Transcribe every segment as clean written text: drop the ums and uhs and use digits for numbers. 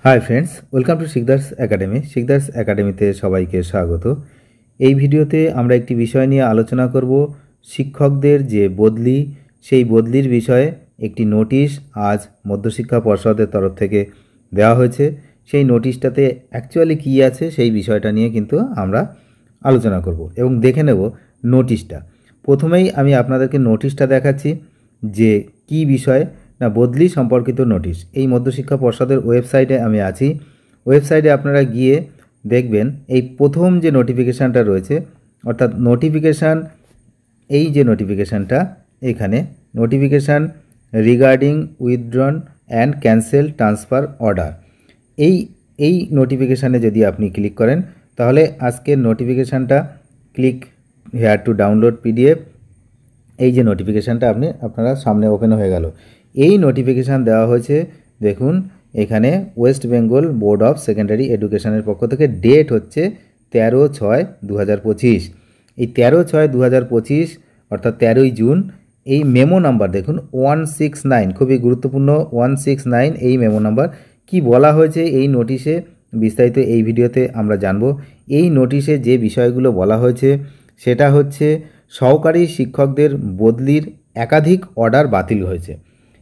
Hi friends, welcome to Sikdar's academy. Sikdar's একাডেমিতে সবাইকে স্বাগত। এই ভিডিওতে আমরা একটি বিষয় নিয়ে আলোচনা করব, শিক্ষকদের যে বদলি, সেই বদলির বিষয়ে একটি নোটিশ আজ মধ্যশিক্ষা পর্ষদের তরফ থেকে দেওয়া হয়েছে। সেই নোটিশটাতে অ্যাকচুয়ালি কী আছে সেই বিষয়টা নিয়ে কিন্তু আমরা আলোচনা করব এবং দেখে নেব নোটিশটা। প্রথমেই আমি আপনাদেরকে নোটিশটা দেখাচ্ছি যে কি বিষয় না, বদলি সম্পর্কিত নোটিশ। এই মধ্যশিক্ষা পর্ষদের ওয়েবসাইটে আমি আছি। ওয়েবসাইটে আপনারা গিয়ে দেখবেন এই প্রথম যে নোটিফিকেশানটা রয়েছে, অর্থাৎ নোটিফিকেশান, এই যে নোটিফিকেশানটা এখানে, notification regarding withdrawn and cancel transfer order, এই নোটিফিকেশানে যদি আপনি ক্লিক করেন তাহলে আজকের নোটিফিকেশানটা, click here to download PDF, এই যে নোটিফিকেশানটা আপনারা সামনে ওপেন হয়ে গেল। এই নোটিফিকেশান দেওয়া হয়েছে, দেখুন এখানে West Bengal board of secondary এডুকেশনের পক্ষ থেকে। ডেট হচ্ছে 13/6/2025। এই 13/6/2025 অর্থাৎ 13ই জুন। এই মেমো নাম্বার দেখুন 169, খুবই গুরুত্বপূর্ণ 169 এই মেমো নাম্বার। কি বলা হয়েছে এই নোটিশে বিস্তারিত এই ভিডিওতে আমরা জানব। এই নোটিশে যে বিষয়গুলো বলা হয়েছে সেটা হচ্ছে সহকারী শিক্ষকদের বদলির একাধিক অর্ডার বাতিল হয়েছে।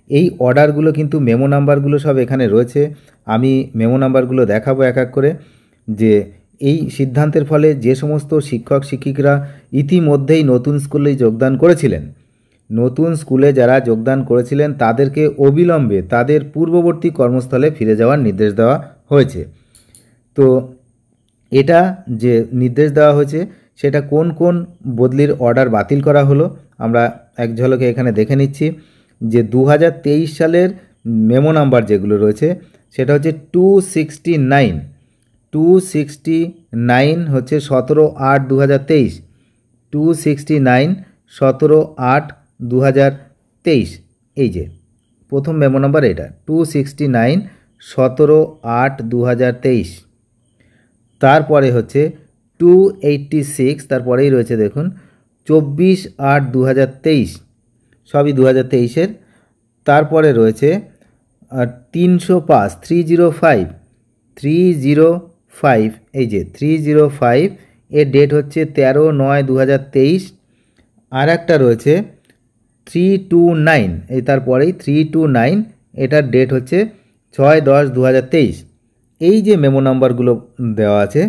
এই অর্ডারগুলো কিন্তু মেমো নাম্বারগুলো সব এখানে রয়েছে। আমি মেমো নাম্বারগুলো দেখাবো এক এক করে। যে এই সিদ্ধান্তের ফলে যে সমস্ত শিক্ষক শিক্ষিকারা ইতিমধ্যেই নতুন স্কুলে যোগদান করেছিলেন, নতুন স্কুলে যারা যোগদান করেছিলেন তাদেরকে অবিলম্বে তাদের পূর্ববর্তী কর্মস্থলে ফিরে যাওয়ার নির্দেশ দেওয়া হয়েছে। তো এটা যে নির্দেশ দেওয়া হয়েছে সেটা কোন কোন বদলির অর্ডার বাতিল করা হলো আমরা এক ঝলকে এখানে দেখে নিচ্ছি। যে 2023 সালের মেমো নাম্বার যেগুলো রয়েছে সেটা হচ্ছে 269 হচ্ছে 17/8/2023, 269 17/8/2023। এই যে প্রথম মেমো নাম্বার এটা 269 17/8/2023। তারপরে হচ্ছে 286, তারপরেই রয়েছে দেখুন 24/8/2023, সবই 2023-এর। তারপরে রয়েছে 305, এই যে 305 এর ডেট হচ্ছে 13/9/2023। আর একটা রয়েছে 329, এই তারপরেই 329, এটার ডেট হচ্ছে 6/10/2023। এই যে মেমো নাম্বারগুলো দেওয়া আছে,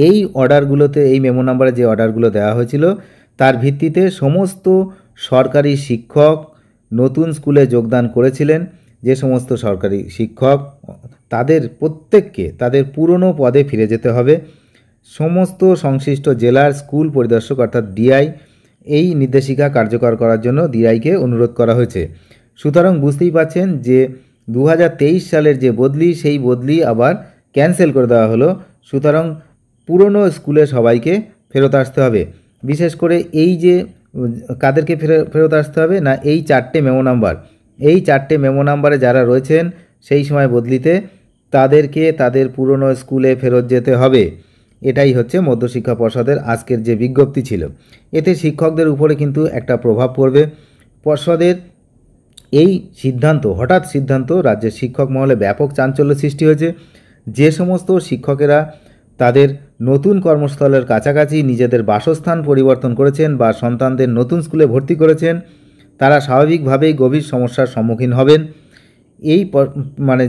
এই অর্ডারগুলোতে, এই মেমো নাম্বারে যে অর্ডারগুলো দেওয়া হয়েছিল তার ভিত্তিতে সমস্ত সরকারি শিক্ষক নতুন স্কুলে যোগদান করেছিলেন, যে সমস্ত সরকারি শিক্ষক তাদের প্রত্যেককে তাদের পুরনো পদে ফিরে যেতে হবে। সমস্ত সংশ্লিষ্ট জেলার স্কুল পরিদর্শক অর্থাৎ ডিআই এই নির্দেশিকা কার্যকর করার জন্য ডিআইকে অনুরোধ করা হয়েছে। সুতরাং বুঝতেই পাচ্ছেন যে 2023 সালের যে বদলি, সেই বদলি আবার ক্যান্সেল করে দেওয়া হলো। সুতরাং পুরনো স্কুলে সবাইকে ফেরত আসতে হবে। বিশেষ করে এই যে কাদেরকে ফেরত আসতে হবে না, এই 4টে মেমো নাম্বার, এই 4টে মেমো নাম্বারে যারা রয়েছেন সেই সময় বদলিতে, তাদেরকে তাদের পুরনো স্কুলে ফেরত যেতে হবে। এটাই হচ্ছে মধ্যশিক্ষা পর্ষদের আজকের যে বিজ্ঞপ্তি ছিল। এতে শিক্ষকদের উপরে কিন্তু একটা প্রভাব পড়বে। পর্ষদের এই সিদ্ধান্ত, হঠাৎ সিদ্ধান্ত, রাজ্যের শিক্ষক মহলে ব্যাপক চাঞ্চল্য সৃষ্টি হয়েছে। যে সমস্ত শিক্ষকেরা তাদের নতুন কর্মস্থলের কাছাকাছি নিজেদের বাসস্থান পরিবর্তন করেছেন বা সন্তানদের নতুন স্কুলে ভর্তি করেছেন, তারা স্বাভাবিকভাবেই গভীর সমস্যার সম্মুখীন হবেন। এই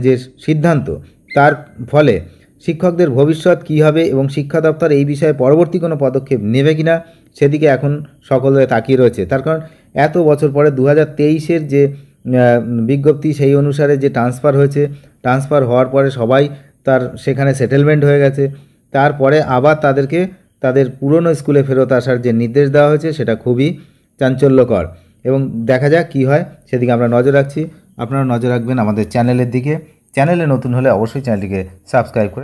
যে সিদ্ধান্ত, তার ফলে শিক্ষকদের ভবিষ্যৎ কী হবে এবং শিক্ষা দপ্তর এই বিষয়ে পরবর্তী কোনো পদক্ষেপ নেবে কিনা সেদিকে এখন সকলে তাকিয়ে রয়েছে। তার কারণ এত বছর পরে 2023-এর যে বিজ্ঞপ্তি, সেই অনুসারে যে ট্রান্সফার হয়েছে, ট্রান্সফার হওয়ার পরে সবাই তার সেখানে সেটেলমেন্ট হয়ে গেছে। তারপরে আবার তাদেরকে তাদের পুরনো স্কুলে ফেরত আসার যে নির্দেশ দেওয়া হয়েছে সেটা খুবই চাঞ্চল্যকর। এবং দেখা যাক কী হয়, সেদিকে আমরা নজর রাখছি। আপনারা নজর রাখবেন আমাদের চ্যানেলের দিকে। চ্যানেলে নতুন হলে অবশ্যই চ্যানেলটিকে সাবস্ক্রাইব করে